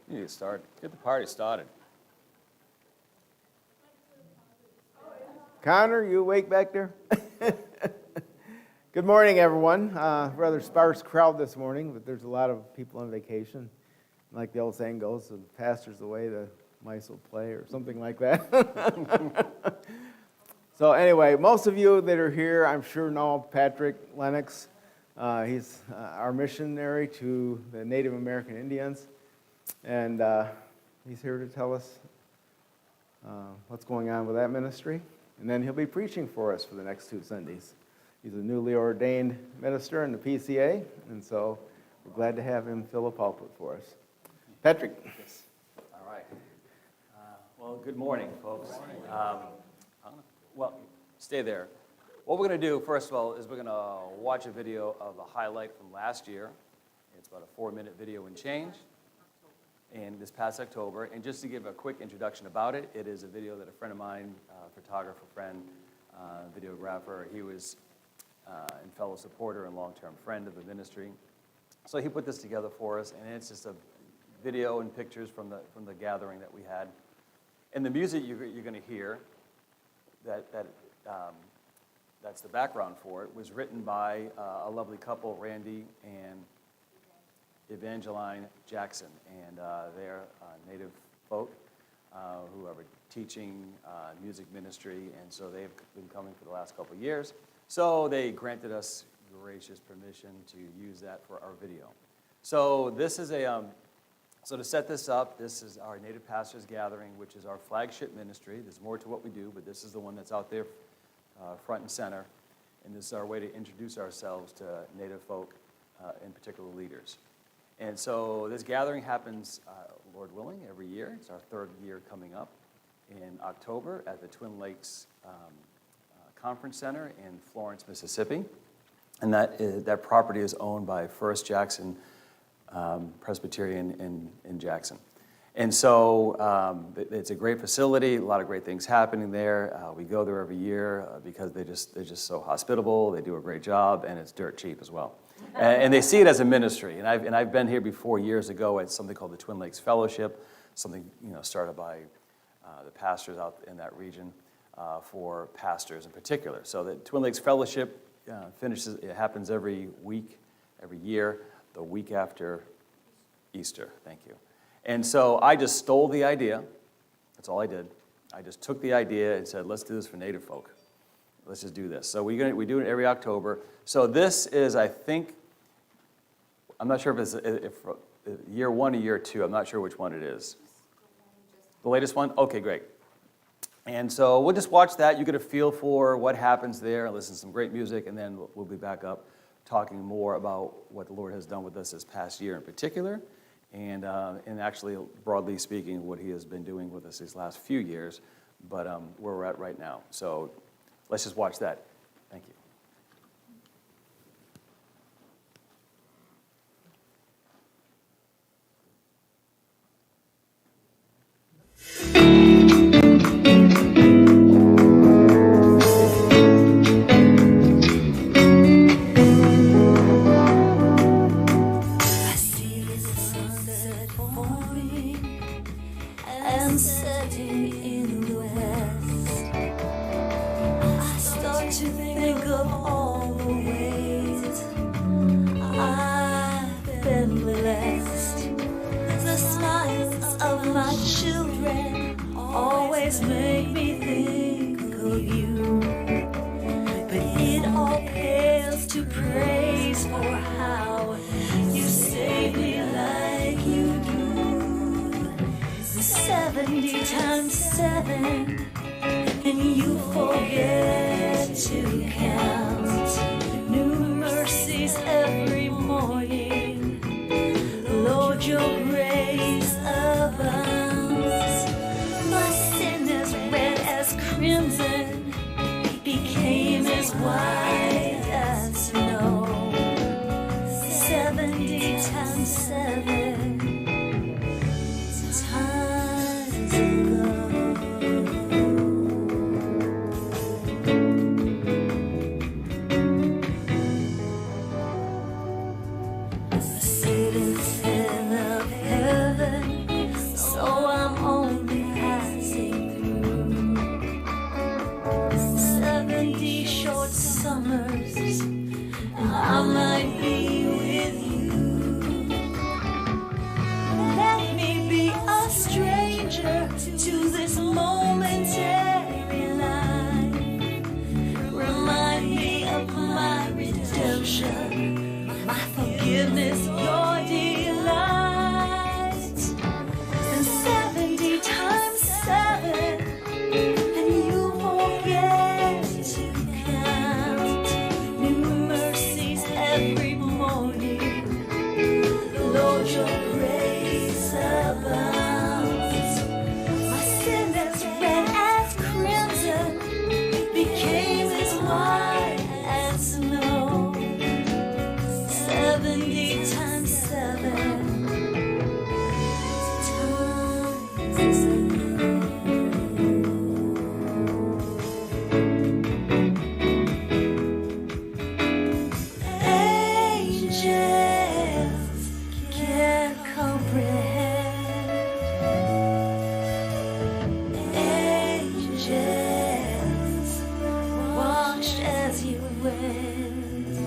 You need to start. Get the party started. Connor, you awake back there? Good morning, everyone. Rather sparse crowd this morning, but there's a lot of people on vacation. Like the old saying goes, the pastor's away, the mice will play, or something like that. So anyway, most of you that are here, I'm sure know Patrick Lennox. He's our missionary to the Native American Indians, and he's here to tell us what's going on with that ministry. And then he'll be preaching for us for the next 2 Sundays. He's a newly ordained minister in the PCA, and so we're glad to have him fill a pulpit for us. Patrick? Yes. All right. Well, good morning, folks. Well, stay there. What we're going to do, first of all, is we're going to watch a video of a highlight from last year. It's about a 4-minute video and change, and this past October. And just to give a quick introduction about it, it is a video that a friend of mine, photographer friend, videographer, he was and fellow supporter and long-term friend of the ministry. So he put this together for us, and it's just a video and pictures from the gathering that we had. And the music you're going to hear, that's the background for it, was written by a lovely couple, Randy and Evangeline Jackson, and they're native folk who are teaching music ministry, and so they've been coming for the last couple of years. So they granted us gracious permission to use that for our video. So this is so to set this up, this is our Native Pastors Gathering, which is our flagship ministry. There's more to what we do, but this is the one that's out there front and center, and this is our way to introduce ourselves to Native folk, in particular leaders. And so this gathering happens, Lord willing, every year. It's our 3rd year coming up in October at the Twin Lakes Conference Center in Florence, Mississippi. And that property is owned by First Jackson Presbyterian in Jackson. And so it's a great facility, a lot of great things happening there. We go there every year because they're just so hospitable, they do a great job, and it's dirt cheap as well. And they see it as a ministry. And I've been here before years ago at something called the Twin Lakes Fellowship, something started by the pastors out in that region for pastors in particular. So the Twin Lakes Fellowship it happens every week, every year, the week after Easter. Thank you. And so I just stole the idea. That's all I did. I just took the idea and said, let's do this for Native folk. Let's just do this. So we do it every October. So this is, I think, I'm not sure if it's year 1 or year 2. I'm not sure which one it is. The latest one? Okay, great. And so we'll just watch that. You get a feel for what happens there and listen to some great music, and then we'll be back up talking more about what the Lord has done with us this past year in particular, and actually, broadly speaking, what he has been doing with us these last few years, but where we're at right now. So let's just watch that. Thank you. Citizens of heaven, summers, I might be with you. Let me be a stranger to this momentary life. Remind me of my redemption, my forgiveness, your delight. And 70 times 7, and you forget to count. New mercies every morning, Lord, your grace abounds. My sin that's red as crimson became as white as snow. 70 times 7 times ago. Angels can't comprehend. Angels watched as you went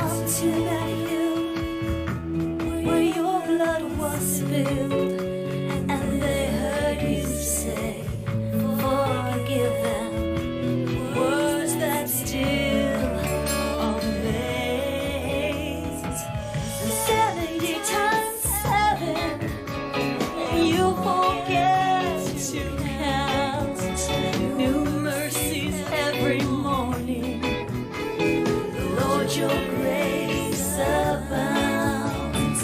up to that hill where your blood was spilled, and they heard you say, forgive them, words that still amaze. 70 times 7, you forget to count. New mercies every morning, Lord, your grace abounds.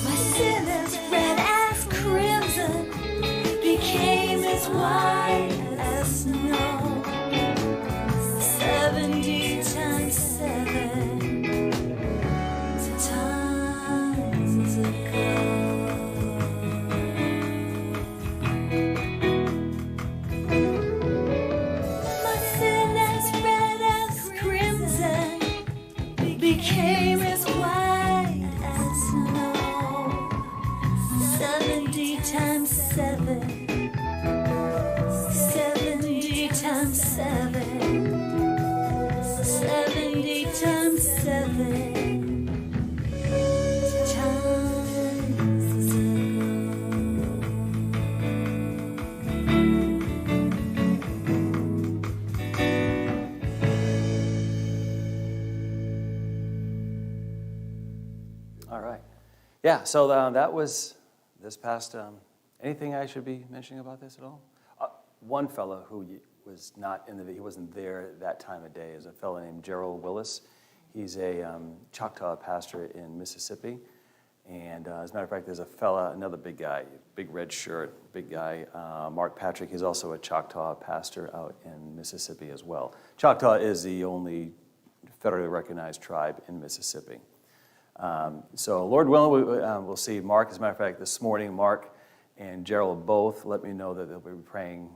My sin as red as crimson became as white as snow. 70 times 7 times ago. My sin as red as crimson became as white as snow. 70 times 7. 70 times 7. 70 times 7 times ago. All right. Yeah, so that was this past, anything I should be mentioning about this at all? One fellow who was not he wasn't there that time of day is a fellow named Gerald Willis. He's a Choctaw pastor in Mississippi. And as a matter of fact, there's a fella, another big guy, big red shirt, big guy, Mark Patrick. He's also a Choctaw pastor out in Mississippi as well. Choctaw is the only federally recognized tribe in Mississippi. So Lord willing, we'll see Mark. As a matter of fact, this morning, Mark and Gerald both let me know that they'll be praying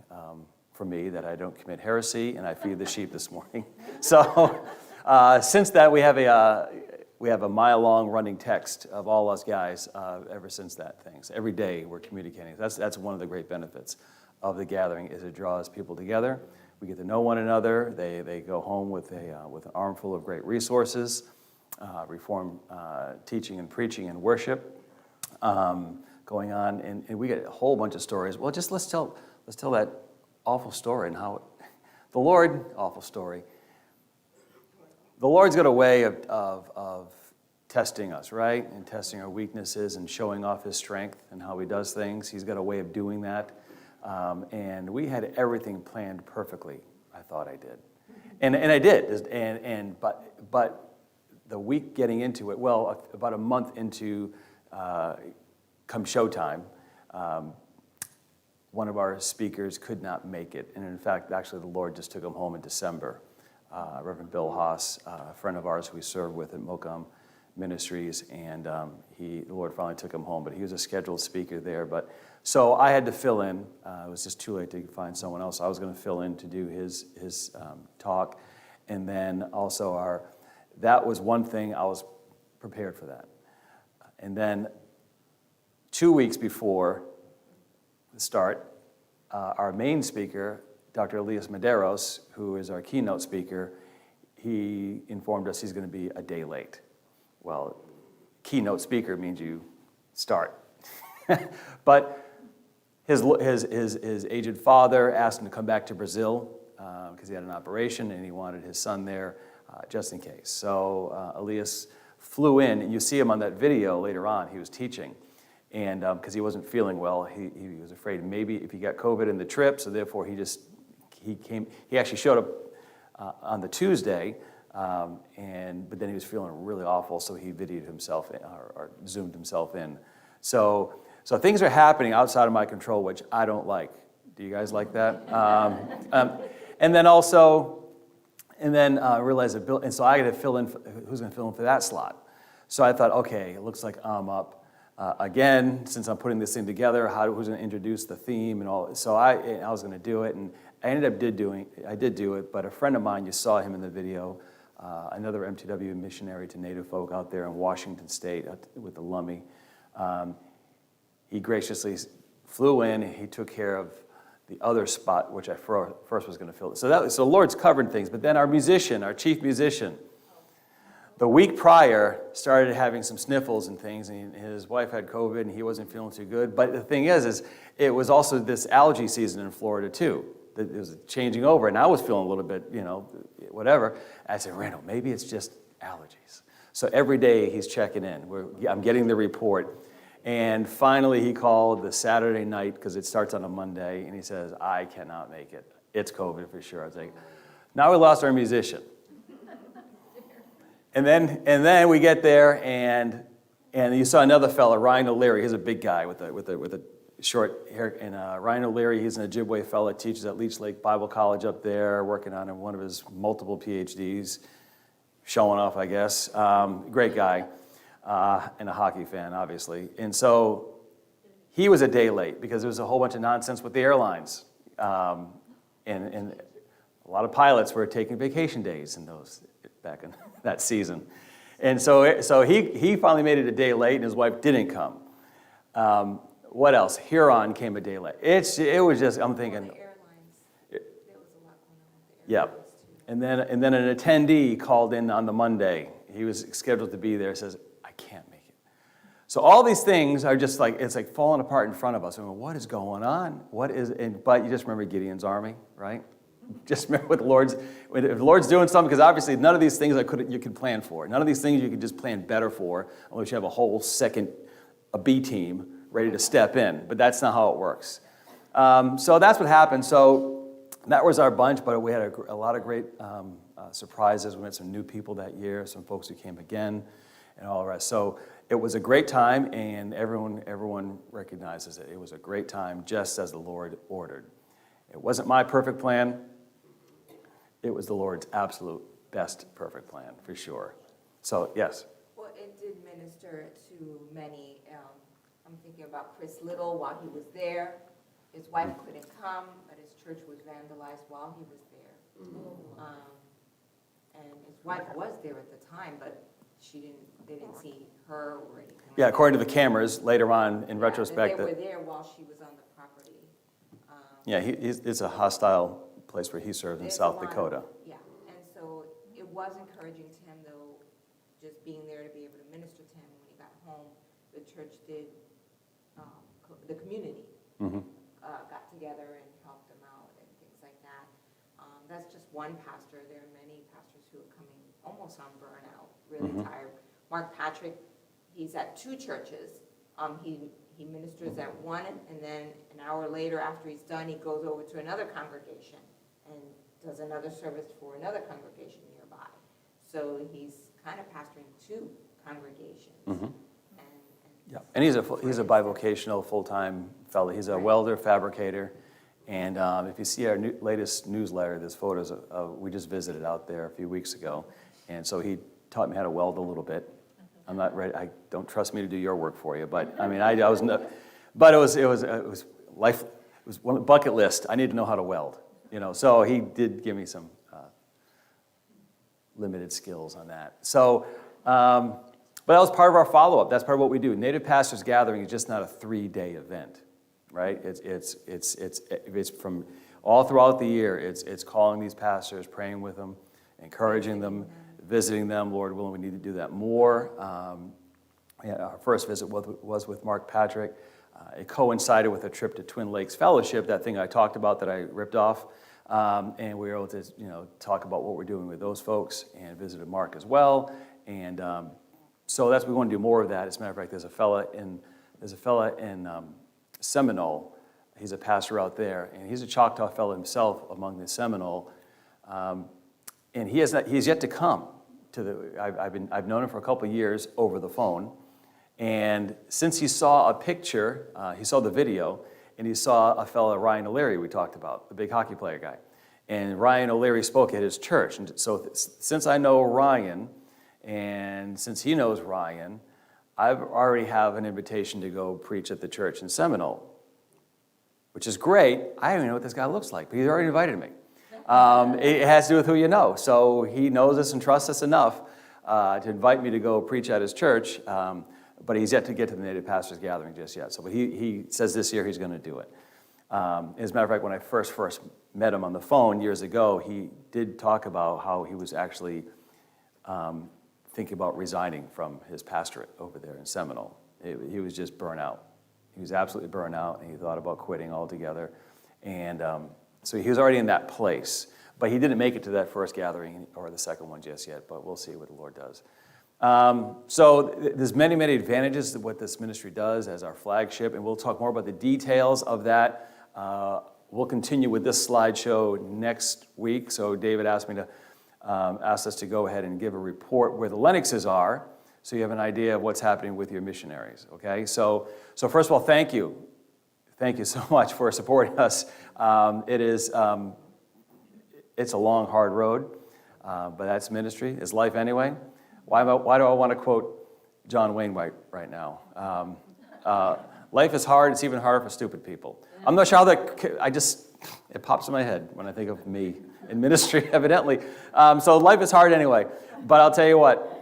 for me that I don't commit heresy and I feed the sheep this morning. So since that, we have a mile-long running text of all us guys ever since that thing. So every day we're communicating. That's one of the great benefits of the gathering is it draws people together. We get to know one another. They go home with an armful of great resources. Reformed teaching and preaching and worship going on, and we get a whole bunch of stories. Well, just let's tell that awful story and how the Lord, awful story. The Lord's got a way of testing us, right, and testing our weaknesses and showing off His strength and how He does things. He's got a way of doing that, and we had everything planned perfectly. I thought I did, and I did, but. The week getting into it, well, about a month into come showtime, one of our speakers could not make it. And in fact, actually, the Lord just took him home in December. Reverend Bill Haas, a friend of ours who we serve with at Mocom Ministries, and the Lord finally took him home. But he was a scheduled speaker there. So I had to fill in. It was just too late to find someone else. I was going to fill in to do his talk. And then also that was one thing, I was prepared for that. And then 2 weeks before the start, our main speaker Dr. Elias Medeiros, who is our keynote speaker, he informed us he's going to be a day late. Well, keynote speaker means you start. But his aged father asked him to come back to Brazil because he had an operation and he wanted his son there just in case. So Elias flew in, and you see him on that video later on. He was teaching, and because he wasn't feeling well, he was afraid maybe if he got COVID in the trip, so therefore he actually showed up on the Tuesday, but then he was feeling really awful, so he videoed himself or zoomed himself in. So things are happening outside of my control, which I don't like. Do you guys like that? And then I realized that and so I got to fill in. Who's going to fill in for that slot? So I thought, okay, it looks like I'm up again since I'm putting this thing together. Who's going to introduce the theme and all? So I was going to do it, and I ended up did do it. But a friend of mine, you saw him in the video, another MTW missionary to Native folk out there in Washington State with the Lummi. He graciously flew in. He took care of the other spot, which I first was going to fill. So the Lord's covered things. But then our chief musician, the week prior, started having some sniffles and things, and his wife had COVID, and he wasn't feeling too good. But the thing is it was also this allergy season in Florida too. It was changing over, and I was feeling a little bit, whatever. I said, Randall, maybe it's just allergies. So every day he's checking in. I'm getting the report. And finally, he called the Saturday night, because it starts on a Monday, and he says, I cannot make it. It's COVID for sure. I was like, now we lost our musician. And then we get there, and you saw another fella, Ryan O'Leary. He's a big guy with a short hair. And Ryan O'Leary, he's an Ojibwe fella, teaches at Leech Lake Bible College up there, working on one of his multiple PhDs, showing off, I guess. Great guy. And a hockey fan, obviously. And so he was a day late because there was a whole bunch of nonsense with the airlines. And a lot of pilots were taking vacation days back in that season. And so he finally made it a day late, and his wife didn't come. What else? Huron came a day late. It was just, I'm thinking. The airlines, there was a lot going on with the Yeah. airlines too. And then an attendee called in on the Monday. He was scheduled to be there, says, I can't make it. So all these things are just like, it's like falling apart in front of us. I mean, what is going on? But you just remember Gideon's army, right? Just remember if the Lord's doing something, because obviously none of these things you could plan for. None of these things you could just plan better for, unless you have a whole a B team ready to step in. But that's not how it works. So that's what happened. So that was our bunch, but we had a lot of great surprises. We met some new people that year, some folks who came again, and all the rest. So it was a great time, and everyone recognizes it. It was a great time, just as the Lord ordered. It wasn't my perfect plan. It was the Lord's absolute best perfect plan, for sure. So, yes. Well, it did minister to many. I'm thinking about Chris Little while he was there. His wife couldn't come, but his church was vandalized while he was there. And his wife was there at the time, but they didn't see her or anything. Yeah, according to the cameras, later on, in retrospect. They were there while she was on the property. Yeah, it's a hostile place where he serves in South Dakota. Yeah, and so it was encouraging to him, though, just being there to be able to minister to him when he got home. The church did, the community got together and helped him out and things like that. That's just one pastor. There are many pastors who are coming almost on burnout, really tired. Mark Patrick, he's at 2 churches. He ministers at one, and then an hour later, after he's done, he goes over to another congregation and does another service for another congregation nearby. So he's kind of pastoring 2 congregations. Yeah, and he's a bivocational full-time fellow. He's a welder, fabricator, and if you see our latest newsletter, there's photos we just visited out there a few weeks ago, and so he taught me how to weld a little bit. I'm not ready. I don't trust me to do your work for you, but I mean, I was, but it was life. It was one bucket list. I need to know how to weld, So he did give me some limited skills on that. So, but that was part of our follow-up. That's part of what we do. Native Pastors Gathering is just not a 3-day event, right? It's from all throughout the year, it's calling these pastors, praying with them, encouraging them, visiting them. Lord willing, we need to do that more. Our first visit was with Mark Patrick. It coincided with a trip to Twin Lakes Fellowship, that thing I talked about that I ripped off. And we were able to, talk about what we're doing with those folks, and visited Mark as well. And so we want to do more of that. As a matter of fact, there's a fella in Seminole. He's a pastor out there, and he's a Choctaw fellow himself among the Seminole. And he's yet to come to the. I've known him for a couple of years over the phone, and since he saw a picture, he saw the video, and he saw a fellow, Ryan O'Leary, we talked about, the big hockey player guy, and Ryan O'Leary spoke at his church. And so since I know Ryan, and since he knows Ryan, I already have an invitation to go preach at the church in Seminole, which is great. I don't even know what this guy looks like, but he's already invited me. It has to do with who you know. So he knows us and trusts us enough to invite me to go preach at his church, but he's yet to get to the Native Pastors Gathering just yet. So, but he says this year he's going to do it. As a matter of fact, when I first met him on the phone years ago, he did talk about how he was actually thinking about resigning from his pastorate over there in Seminole. He was just burnt out. He was absolutely burnt out, and he thought about quitting altogether. And so he was already in that place. But he didn't make it to that first gathering or the second one just yet, but we'll see what the Lord does. So there's many, many advantages to what this ministry does as our flagship, and we'll talk more about the details of that. We'll continue with this slideshow next week. So David asked us to go ahead and give a report where the Lennoxes are, so you have an idea of what's happening with your missionaries, okay? So first of all, thank you. Thank you so much for supporting us. It's a long, hard road, but that's ministry. It's life anyway. Why do I want to quote John Wainwright right now? Life is hard. It's even harder for stupid people. I'm not sure how it pops in my head when I think of me in ministry, evidently. So life is hard anyway. But I'll tell you what,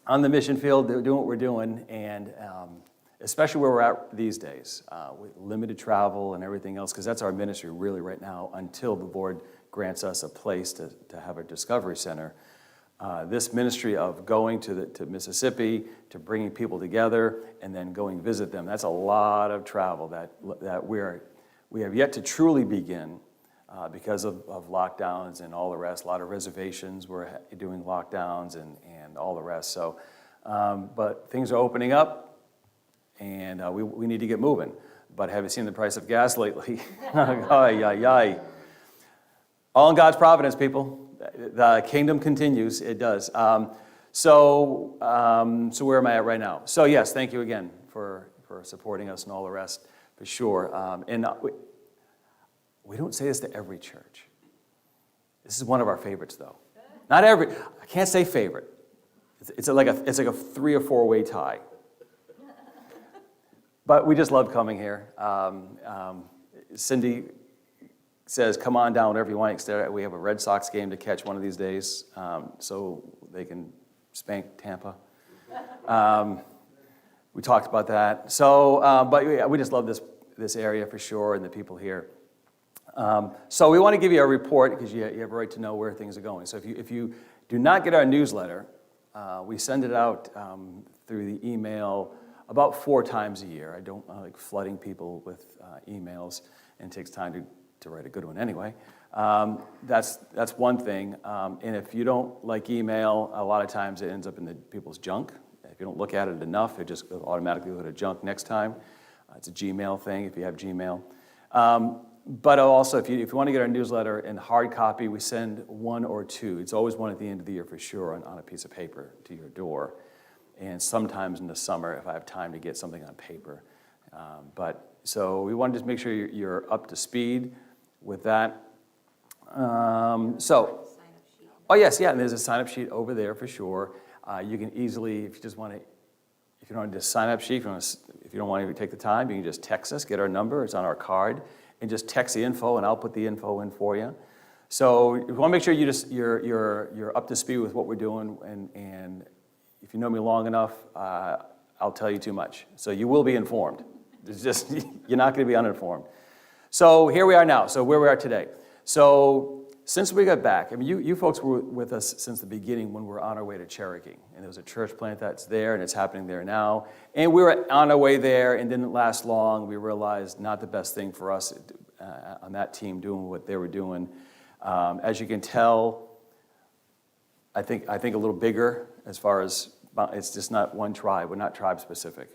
on the mission field, doing what we're doing, and especially where we're at these days, with limited travel and everything else, because that's our ministry really right now until the Lord grants us a place to have a discovery center. This ministry of going to Mississippi, to bringing people together, and then going visit them, that's a lot of travel that we have yet to truly begin because of lockdowns and all the rest. A lot of reservations, we're doing lockdowns and all the rest. So, but things are opening up, and we need to get moving. But have you seen the price of gas lately? Ay, ay, ay. All in God's providence, people. The kingdom continues. It does. So where am I at right now? So yes, thank you again for supporting us and all the rest, for sure. And we don't say this to every church. This is one of our favorites, though. Not every. I can't say favorite. It's like a 3 or 4 way tie. But we just love coming here. Cindy says, come on down whenever you want. We have a Red Sox game to catch one of these days, so they can spank Tampa. We talked about that. So, but we just love this area for sure, and the people here. So we want to give you a report, because you have a right to know where things are going. So if you do not get our newsletter, we send it out through the email about 4 times a year. I don't like flooding people with emails, and it takes time to write a good one anyway. That's one thing. And if you don't like email, a lot of times it ends up in people's junk. If you don't look at it enough, it just automatically go to junk next time. It's a Gmail thing if you have Gmail. But also, if you want to get our newsletter in hard copy, we send 1 or 2. It's always one at the end of the year for sure on a piece of paper to your door. And sometimes in the summer, if I have time to get something on paper. So we want to just make sure you're up to speed with that. And there's a sign-up sheet over there for sure. You can easily, if you want to just sign up sheet, if you don't want to even take the time, you can just text us, get our number, it's on our card, and just text the info, and I'll put the info in for you. So you want to make sure you're up to speed with what we're doing, and if you know me long enough, I'll tell you too much. So you will be informed. It's just, you're not going to be uninformed. So here we are now. So where we are today. So since we got back, I mean, you folks were with us since the beginning when we were on our way to Cherokee. And there was a church plant that's there, and it's happening there now. And we were on our way there and didn't last long. We realized not the best thing for us on that team doing what they were doing. As you can tell, I think a little bigger as far as, it's just not one tribe. We're not tribe specific.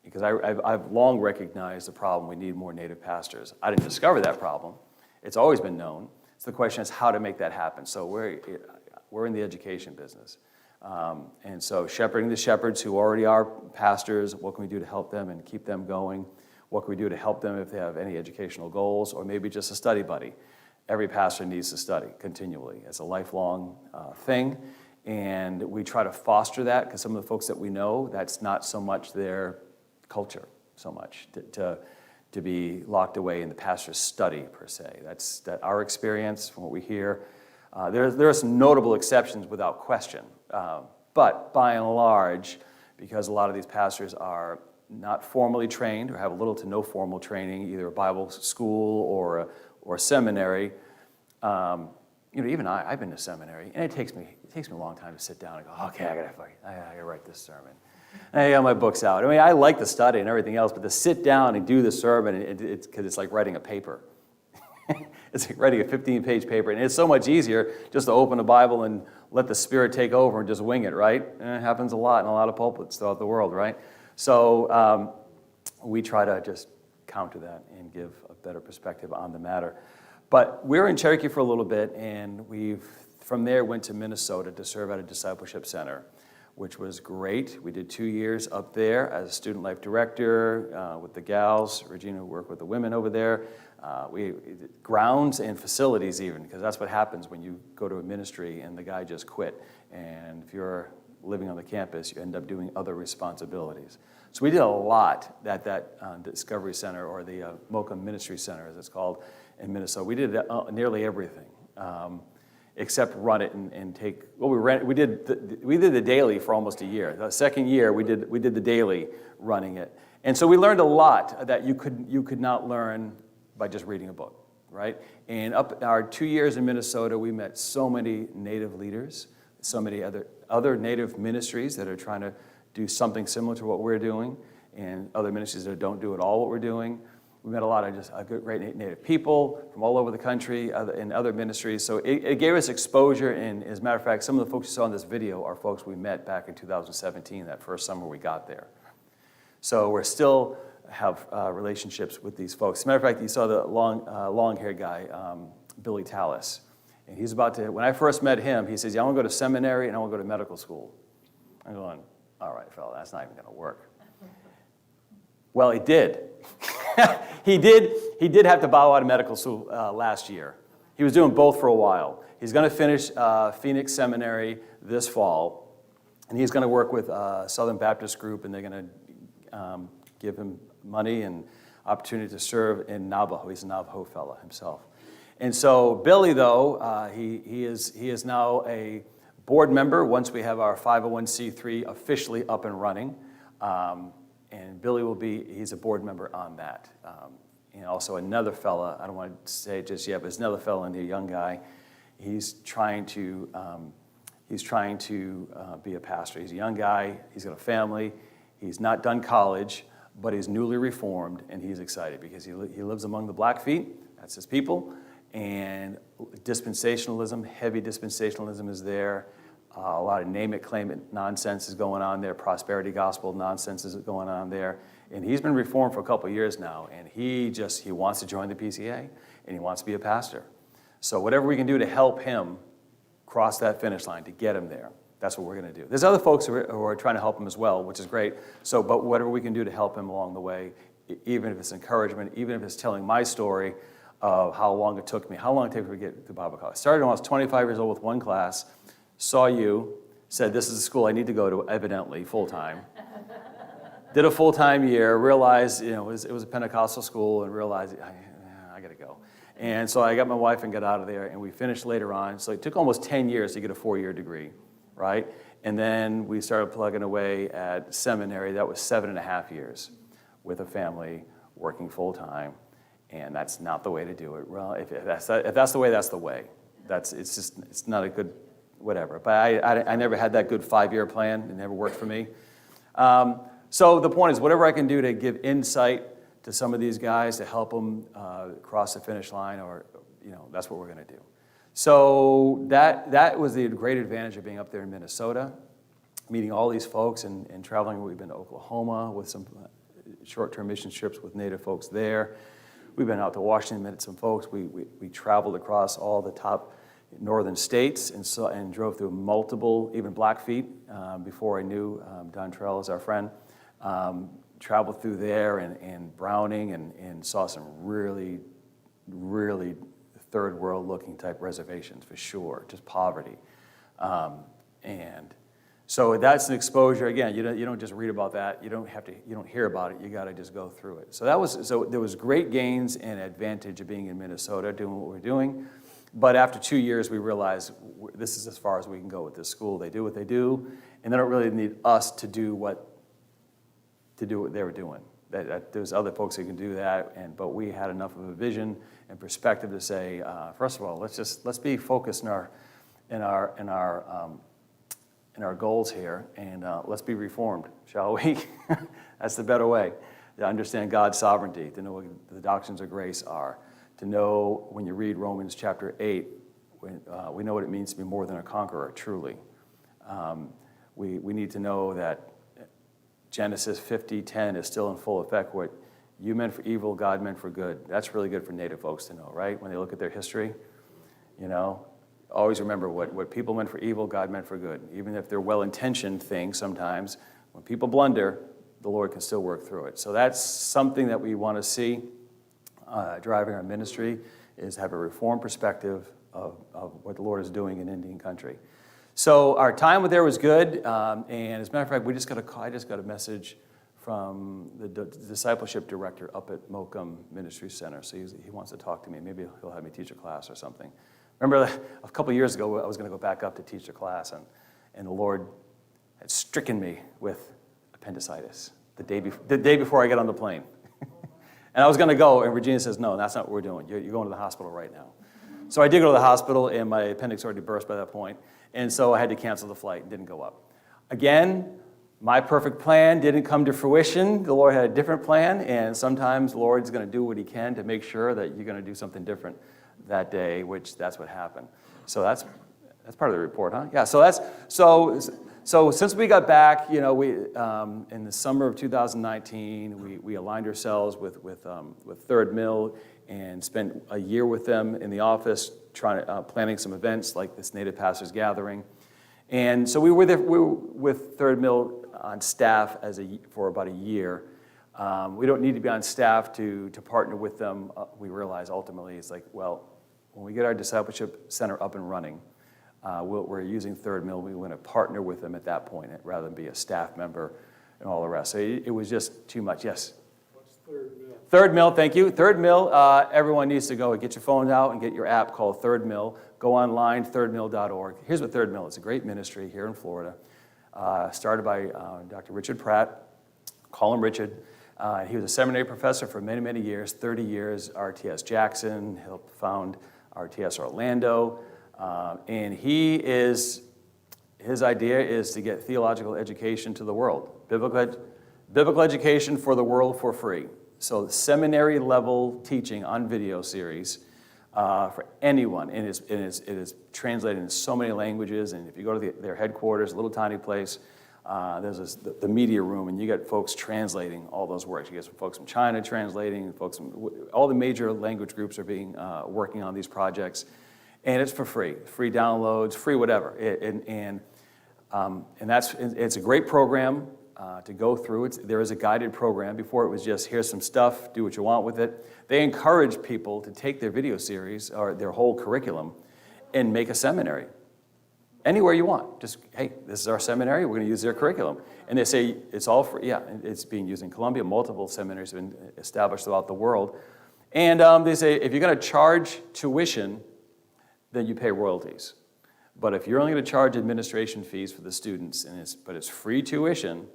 Because I've long recognized the problem. We need more Native pastors. I didn't discover that problem. It's always been known. So the question is how to make that happen. So we're in the education business. And so shepherding the shepherds who already are pastors, what can we do to help them and keep them going? What can we do to help them if they have any educational goals, or maybe just a study buddy? Every pastor needs to study continually. It's a lifelong thing. And we try to foster that because some of the folks that we know, that's not so much their culture so much to be locked away in the pastor's study, per se. That's our experience from what we hear. There are some notable exceptions without question. But by and large, because a lot of these pastors are not formally trained or have little to no formal training, either a Bible school or a seminary, even I've been to seminary, and it takes me a long time to sit down and go, okay, I gotta write this sermon. And I got my books out. I mean, I like the study and everything else, but to sit down and do the sermon, because it's like writing a paper. It's like writing a 15-page paper, and it's so much easier just to open the Bible and let the Spirit take over and just wing it, right? And it happens a lot in a lot of pulpits throughout the world, right? So we try to just counter that and give a better perspective on the matter. But we were in Cherokee for a little bit, and from there went to Minnesota to serve at a discipleship center, which was great. We did 2 years up there as a student life director with the gals. Regina worked with the women over there. Grounds and facilities even, because that's what happens when you go to a ministry and the guy just quit. And if you're living on the campus, you end up doing other responsibilities. So we did a lot at that Discovery Center, or the Mocha Ministry Center, as it's called, in Minnesota. We did nearly everything. Except run it and take. Well, we did the daily for almost a year. The second year, we did the daily running it, and so we learned a lot that you could not learn by just reading a book, right? And up our 2 years in Minnesota, we met so many Native leaders, so many other Native ministries that are trying to do something similar to what we're doing, and other ministries that don't do at all what we're doing. We met a lot of just great Native people from all over the country in other ministries. So it gave us exposure. And as a matter of fact, some of the folks you saw in this video are folks we met back in 2017, that first summer we got there. So we still have relationships with these folks. As a matter of fact, you saw the long-haired guy, Billy Tallis. And he's about to, when I first met him, he says, yeah, I want to go to seminary and I want to go to medical school. I'm going, all right, fella, that's not even going to work. Well, it did. He did have to bow out of medical school last year. He was doing both for a while. He's going to finish Phoenix Seminary this fall, and he's going to work with Southern Baptist Group, and they're going to give him money and opportunity to serve in Navajo. He's a Navajo fellow himself. And so Billy, though, he is now a board member once we have our 501c3 officially up and running. And Billy he's a board member on that. And also another fella, I don't want to say it just yet, but there's another fella in there, a young guy. He's trying to be a pastor. He's a young guy, he's got a family, he's not done college, but he's newly reformed, and he's excited because he lives among the Blackfeet, that's his people, and dispensationalism, heavy dispensationalism is there. A lot of name it, claim it nonsense is going on there. Prosperity gospel nonsense is going on there. And he's been reformed for a couple of years now. And he wants to join the PCA and he wants to be a pastor. So whatever we can do to help him cross that finish line, to get him there, that's what we're going to do. There's other folks who are trying to help him as well, which is great. So, but whatever we can do to help him along the way, even if it's encouragement, even if it's telling my story of how long it took me to get to Bible college. I started when I was 25 years old with one class. Saw you, said this is a school I need to go to, evidently, full-time. Did a full-time year, realized it was a Pentecostal school, and realized I got to go. And so I got my wife and got out of there, and we finished later on. So it took almost 10 years to get a 4-year degree, right? And then we started plugging away at seminary. That was 7.5 years with a family, working full-time. And that's not the way to do it. Well, if that's the way, that's the way. It's not a good, whatever. But I never had that good 5-year plan. It never worked for me. So the point is, whatever I can do to give insight to some of these guys to help them cross the finish line, or that's what we're going to do. So that was the great advantage of being up there in Minnesota, meeting all these folks and traveling. We've been to Oklahoma with some short-term mission trips with Native folks there. We've been out to Washington, met some folks. We traveled across all the top northern states and drove through multiple, even Blackfeet, before I knew Don Trell is our friend. Traveled through there and Browning and saw some really, really third world looking type reservations for sure, just poverty. And so that's an exposure. Again, you don't just read about that. You don't hear about it. You got to just go through it. So there was great gains and advantage of being in Minnesota, doing what we're doing. But after 2 years, we realized this is as far as we can go with this school. They do what they do, and they don't really need us to do what they were doing. There's other folks who can do that, but we had enough of a vision and perspective to say, first of all, let's be focused in our goals here, and let's be reformed, shall we? That's the better way to understand God's sovereignty, to know what the doctrines of grace are, to know when you read Romans chapter 8, we know what it means to be more than a conqueror, truly. We need to know that Genesis 50:10 is still in full effect. What you meant for evil, God meant for good. That's really good for Native folks to know, right? When they look at their history, always remember what people meant for evil, God meant for good. Even if they're well-intentioned things sometimes, when people blunder, the Lord can still work through it. So that's something that we want to see driving our ministry, is have a reformed perspective of what the Lord is doing in Indian country. So our time there was good, and as a matter of fact, I just got a message from the discipleship director up at Mokum Ministry Center. So he wants to talk to me. Maybe he'll have me teach a class or something. Remember a couple of years ago, I was going to go back up to teach a class, and the Lord had stricken me with appendicitis the day before I got on the plane. And I was going to go, and Regina says, no, that's not what we're doing. You're going to the hospital right now. So I did go to the hospital, and my appendix already burst by that point. And so I had to cancel the flight and didn't go up. Again, my perfect plan didn't come to fruition. The Lord had a different plan, and sometimes the Lord's going to do what he can to make sure that you're going to do something different that day, which that's what happened. So that's part of the report, huh? Yeah, so since we got back, we in the summer of 2019, we aligned ourselves with Third Mill and spent a year with them in the office planning some events like this Native Pastors Gathering. And so we were with Third Mill on staff for about a year. We don't need to be on staff to partner with them. We realize ultimately it's like, well, when we get our discipleship center up and running, we're using Third Mill. We want to partner with them at that point rather than be a staff member and all the rest. So it was just too much. Yes? What's Third Mill? Third Mill, thank you. Third Mill, everyone needs to go. Get your phones out and get your app called Third Mill. Go online, thirdmill.org. Here's what Third Mill is. It's a great ministry here in Florida. Started by Dr. Richard Pratt. Call him Richard. He was a seminary professor for many, many years, 30 years, RTS Jackson, helped found RTS Orlando. And his idea is to get theological education to the world, biblical education for the world for free. So seminary level teaching on video series for anyone. And it is translated in so many languages. And if you go to their headquarters, a little tiny place, there's the media room, and you get folks translating all those works. You get some folks from China translating, folks from all the major language groups are working on these projects. And it's for free downloads, free whatever. It's a great program to go through. There is a guided program. Before it was just, here's some stuff, do what you want with it. They encourage people to take their video series or their whole curriculum and make a seminary. Anywhere you want. Just, hey, this is our seminary, we're going to use their curriculum. And they say it's all free. Yeah, it's being used in Columbia. Multiple seminaries have been established throughout the world. And they say if you're going to charge tuition, then you pay royalties. But if you're only going to charge administration fees for the students, but it's free tuition,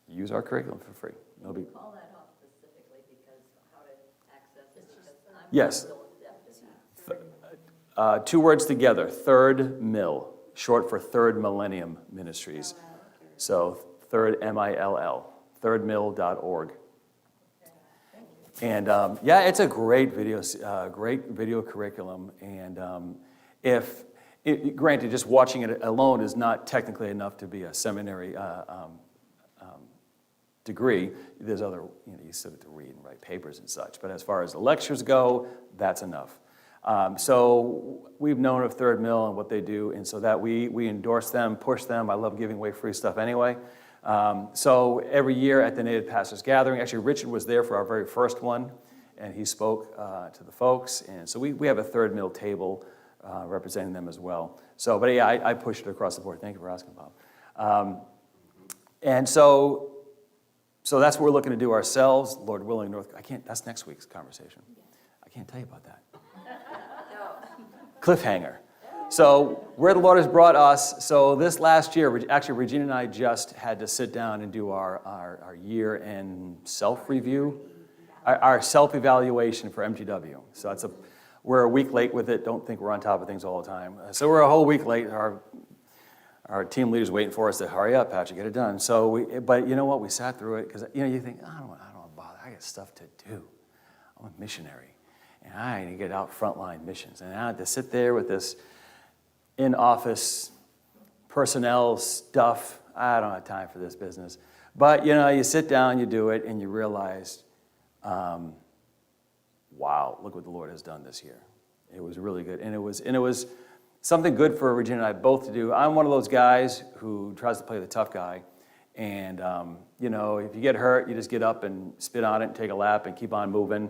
use our curriculum for free. Call that off specifically because how to access it. Yes. Two words together, Third Mill, short for Third Millennium Ministries. So Third, M-I-L-L, thirdmill.org. And yeah, it's a great video curriculum. And granted, just watching it alone is not technically enough to be a seminary degree. There's other, you still have to read and write papers and such. But as far as the lectures go, that's enough. So we've known of Third Mill and what they do, and so that we endorse them, push them. I love giving away free stuff anyway. So every year at the Native Pastors Gathering, actually Richard was there for our very first one, and he spoke to the folks. And so we have a Third Mill table representing them as well. So, but yeah, I pushed it across the board. Thank you for asking, Bob. And so that's what we're looking to do ourselves, Lord willing. That's next week's conversation. I can't tell you about that. Cliffhanger. So where the Lord has brought us, so this last year, actually Regina and I just had to sit down and do our year-end self-review, our self-evaluation for MTW. So we're a week late with it. Don't think we're on top of things all the time. So we're a whole week late. Our team leader's waiting for us to hurry up, Patrick, get it done. But you know what? We sat through it because you think, I don't want to bother. I got stuff to do. I'm a missionary. And I need to get out frontline missions. And I had to sit there with this in-office personnel stuff. I don't have time for this business. But, you sit down, you do it, and you realize, wow, look what the Lord has done this year. It was really good. And it was something good for Regina and I both to do. I'm one of those guys who tries to play the tough guy. And, if you get hurt, you just get up and spit on it and take a lap and keep on moving.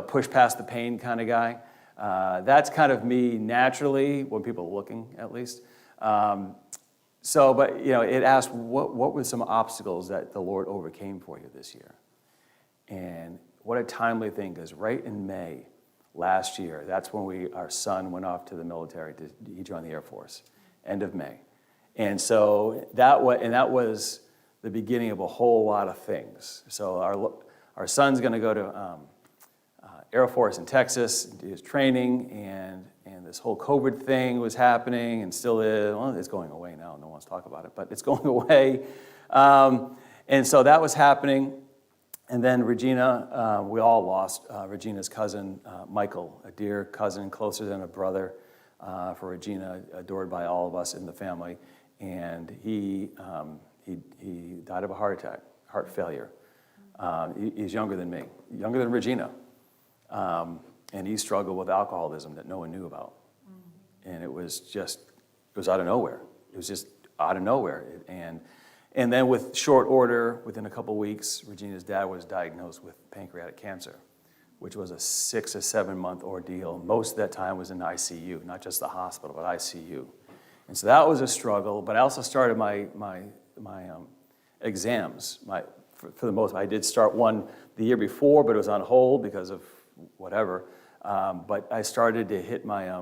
Push past the pain kind of guy. That's kind of me naturally, when people are looking, at least. But it asked, what were some obstacles that the Lord overcame for you this year? And what a timely thing, because right in May last year, that's when our son went off to the military. He joined the Air Force, end of May. And so that was the beginning of a whole lot of things. So our son's going to go to Air Force in Texas, do his training, and this whole COVID thing was happening and still is. Well, it's going away now. No one wants to talk about it, but it's going away. And so that was happening. And then Regina, we all lost Regina's cousin, Michael, a dear cousin, closer than a brother for Regina, adored by all of us in the family. And he died of a heart attack, heart failure. He's younger than me, younger than Regina. And he struggled with alcoholism that no one knew about. And it was out of nowhere. It was just out of nowhere. And then with short order, within a couple weeks, Regina's dad was diagnosed with pancreatic cancer, which was a 6 or 7 month ordeal. Most of that time was in ICU, not just the hospital, but ICU. And so that was a struggle, but I also started my exams. For the most, I did start one the year before, but it was on hold because of whatever. But I started to hit my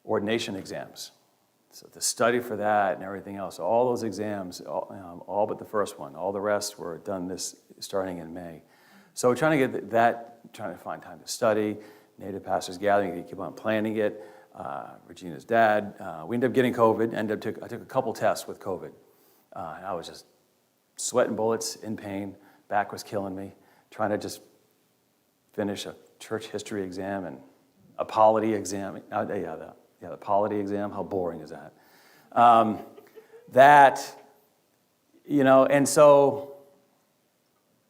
ordination exams. So the study for that and everything else, all those exams, all but the first one, all the rest were done starting in May. So trying to get that, trying to find time to study, Native Pastors Gathering, you keep on planning it. Regina's dad, we ended up getting COVID. I took a couple tests with COVID. And I was just sweating bullets, in pain, back was killing me, trying to just finish a church history exam and a polity exam. The polity exam, how boring is that? And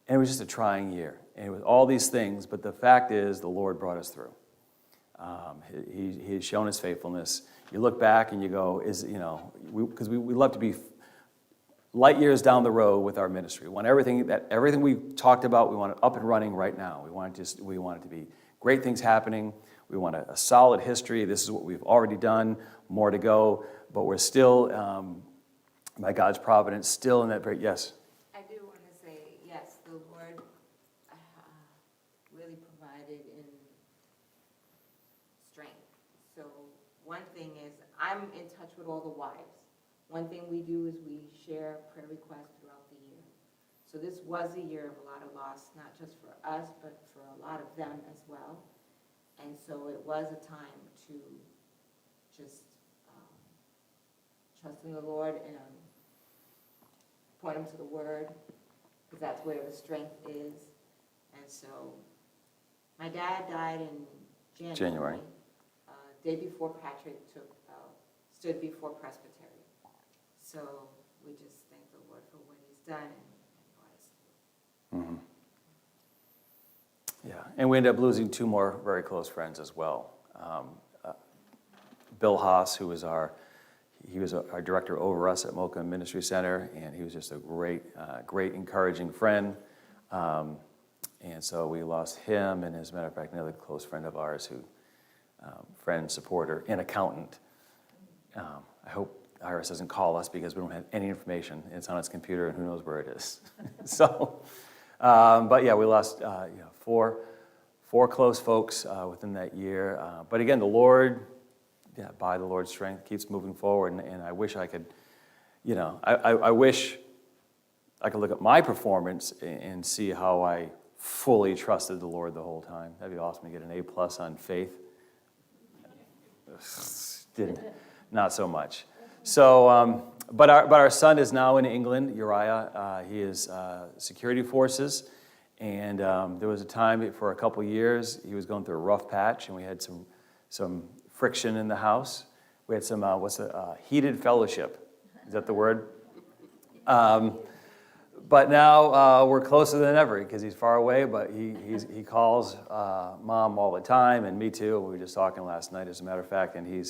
it was just a trying year. And it was all these things, but the fact is the Lord brought us through. He has shown his faithfulness. You look back and you go, because we love to be light years down the road with our ministry. We want everything we talked about, we want it up and running right now. We want it to be great things happening. We want a solid history. This is what we've already done, more to go. But we're still, by God's providence, still in that very, yes? I do want to say, yes, the Lord really provided in strength. So one thing is, I'm in touch with all the wives. One thing we do is we share prayer requests throughout the year. So this was a year of a lot of loss, not just for us, but for a lot of them as well. And so it was a time to just trust in the Lord and point them to the Word, because that's where the strength is. And so my dad died in January. Day before Patrick stood before Presbytery. So we just thank the Lord for what he's done and brought us through. Mhm. Yeah, and we ended up losing two more very close friends as well. Bill Haas, who was our director over us at Mocha Ministry Center, and he was just a great encouraging friend. And so we lost him, and as a matter of fact, another close friend of ours who, friend, supporter, and accountant. I hope Iris doesn't call us because we don't have any information. It's on its computer, and who knows where it is. So, but yeah, we lost four close folks within that year. But again, the Lord, by the Lord's strength, keeps moving forward. And I wish I could, I wish I could look at my performance and see how I fully trusted the Lord the whole time. That'd be awesome to get an A+ on faith. Didn't, not so much. So, but our son is now in England, Uriah. He is security forces. And there was a time for a couple years he was going through a rough patch, and we had some friction in the house. We had some heated fellowship. Is that the word? But now we're closer than ever because he's far away. But he calls Mom all the time, and me too. We were just talking last night, as a matter of fact. And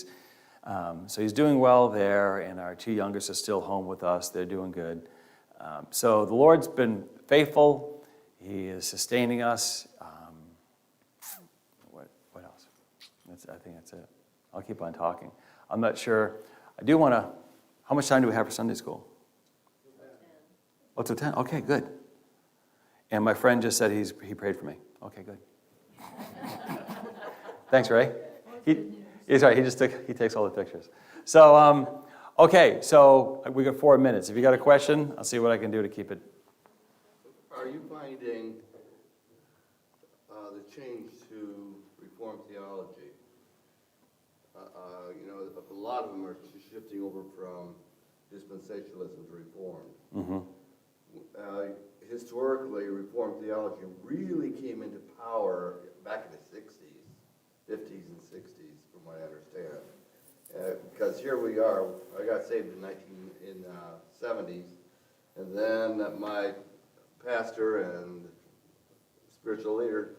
so he's doing well there. And our two youngest are still home with us. They're doing good. So the Lord's been faithful. He is sustaining us. What else? I think that's it. I'll keep on talking. I'm not sure. I do want to. How much time do we have for Sunday school? 10. Oh, till 10. Okay, good. And my friend just said he prayed for me. Okay, good. Thanks, Ray. He's right. He takes all the pictures. So okay. So we got 4 minutes. If you got a question, I'll see what I can do to keep it. Are you finding the change to Reformed theology? A lot of them are shifting over from dispensationalism to Reformed. Mm-hmm. Historically, Reformed theology really came into power back in the 60s, 50s and 60s, from what I understand. Because here we are, I got saved in the 70s, and then my pastor and spiritual leader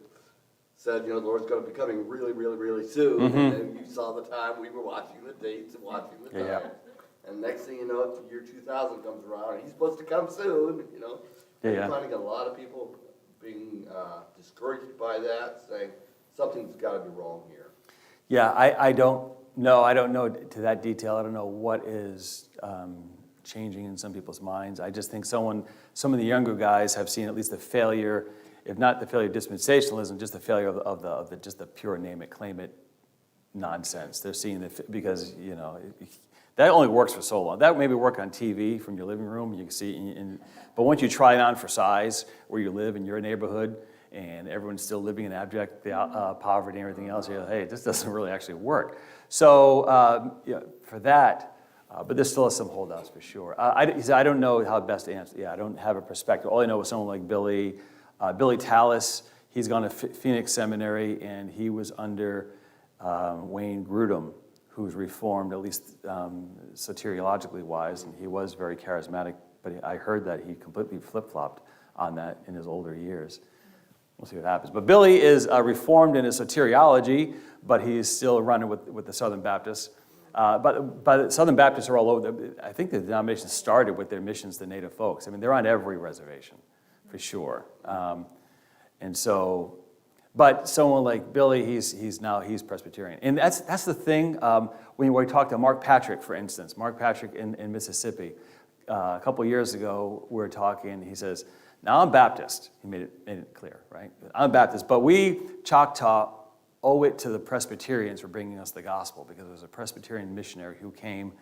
said, the Lord's going to be coming really, really, really soon. Mm-hmm. And you saw the time, we were watching the dates and watching the time. Yeah. And next thing you know, year 2000 comes around, and he's supposed to come soon, Yeah. I'm finding a lot of people being discouraged by that, saying something's got to be wrong here. Yeah, I don't know. I don't know to that detail. I don't know what is changing in some people's minds. I just think some of the younger guys have seen at least the failure, if not the failure of dispensationalism, just the failure of the pure name it, claim it nonsense. They're seeing because that only works for so long. That maybe work on TV from your living room. You can see, but once you try it on for size, where you live in your neighborhood, and everyone's still living in abject poverty and everything else, you're like, hey, this doesn't really actually work. So for that. But there still is some holdouts for sure. I don't know how best to answer. Yeah, I don't have a perspective. All I know is someone like Billy Tallis. He's gone to Phoenix Seminary, and he was under Wayne Grudem, who's Reformed, at least soteriologically wise, and he was very charismatic. But I heard that he completely flip-flopped on that in his older years. We'll see what happens. But Billy is Reformed in his soteriology, but he is still running with the Southern Baptists. But the Southern Baptists are all over. I think the denomination started with their missions to Native folks. I mean, they're on every reservation, for sure. And so, but someone like Billy, he's Presbyterian, and that's the thing. When we talked to Mark Patrick, for instance, Mark Patrick in Mississippi, a couple years ago, we were talking. He says, "Now I'm Baptist." He made it clear, right? I'm Baptist, but we Choctaw owe it to the Presbyterians for bringing us the gospel, because there was a Presbyterian missionary who came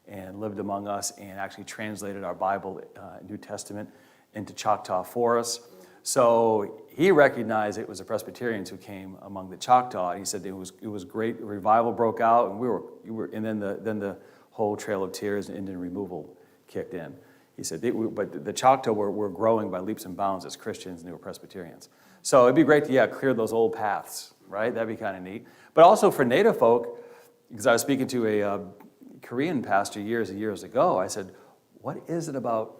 and lived among us and actually translated our Bible, New Testament, into Choctaw for us. So he recognized it was the Presbyterians who came among the Choctaw. And he said it was great. Revival broke out, and and then the whole Trail of Tears and Indian removal kicked in. He said, but the Choctaw were growing by leaps and bounds as Christians, and they were Presbyterians. So it'd be great to clear those old paths, right? That'd be kind of neat. But also for Native folk, because I was speaking to a Korean pastor years and years ago, I said, what is it about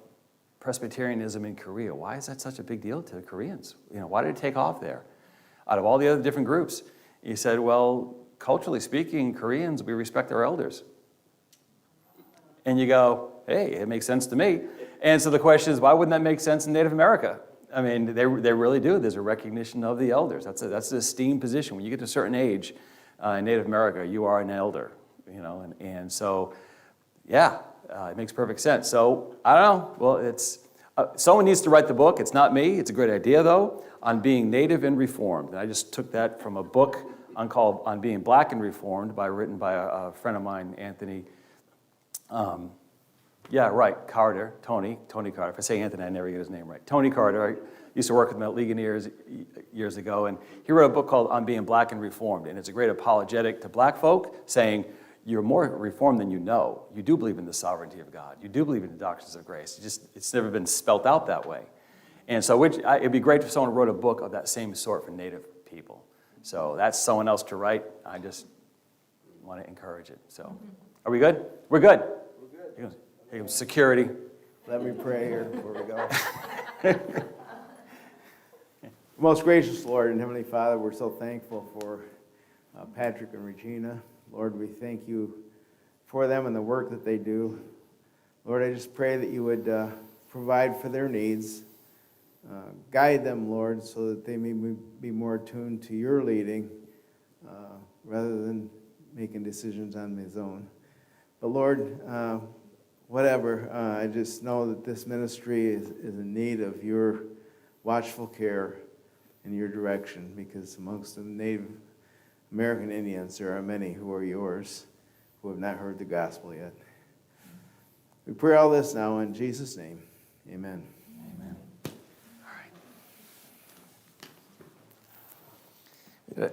Presbyterianism in Korea? Why is that such a big deal to the Koreans? Why did it take off there out of all the other different groups? He said, well, culturally speaking, Koreans, we respect our elders. And you go, hey, it makes sense to me. And so the question is, why wouldn't that make sense in Native America? I mean, they really do. There's a recognition of the elders. That's an esteemed position. When you get to a certain age in Native America, you are an elder, and so, it makes perfect sense. So, I don't know. Well, it's someone needs to write the book. It's not me. It's a great idea, though, on being Native and Reformed. And I just took that from a book on being Black and Reformed written by a friend of mine, Anthony. Carter, Tony Carter. If I say Anthony, I never get his name right. Tony Carter. I used to work with him at Legionnaires years ago, and he wrote a book called On Being Black and Reformed, and it's a great apologetic to black folk, saying, you're more reformed than you know. You do believe in the sovereignty of God. You do believe in the doctrines of grace. It's never been spelt out that way. And so it'd be great if someone wrote a book of that same sort for Native people. So that's someone else to write. I just want to encourage it. So, are we good? We're good. We're good. Here comes security. Let me pray here before we go. Most gracious Lord and Heavenly Father, we're so thankful for Patrick and Regina. Lord, we thank you for them and the work that they do. Lord, I just pray that you would provide for their needs. Guide them, Lord, so that they may be more attuned to your leading rather than making decisions on his own. But Lord, whatever, I just know that this ministry is in need of your watchful care and your direction, because amongst the Native American Indians, there are many who are yours who have not heard the gospel yet. We pray all this now in Jesus' name. Amen. Amen. All right.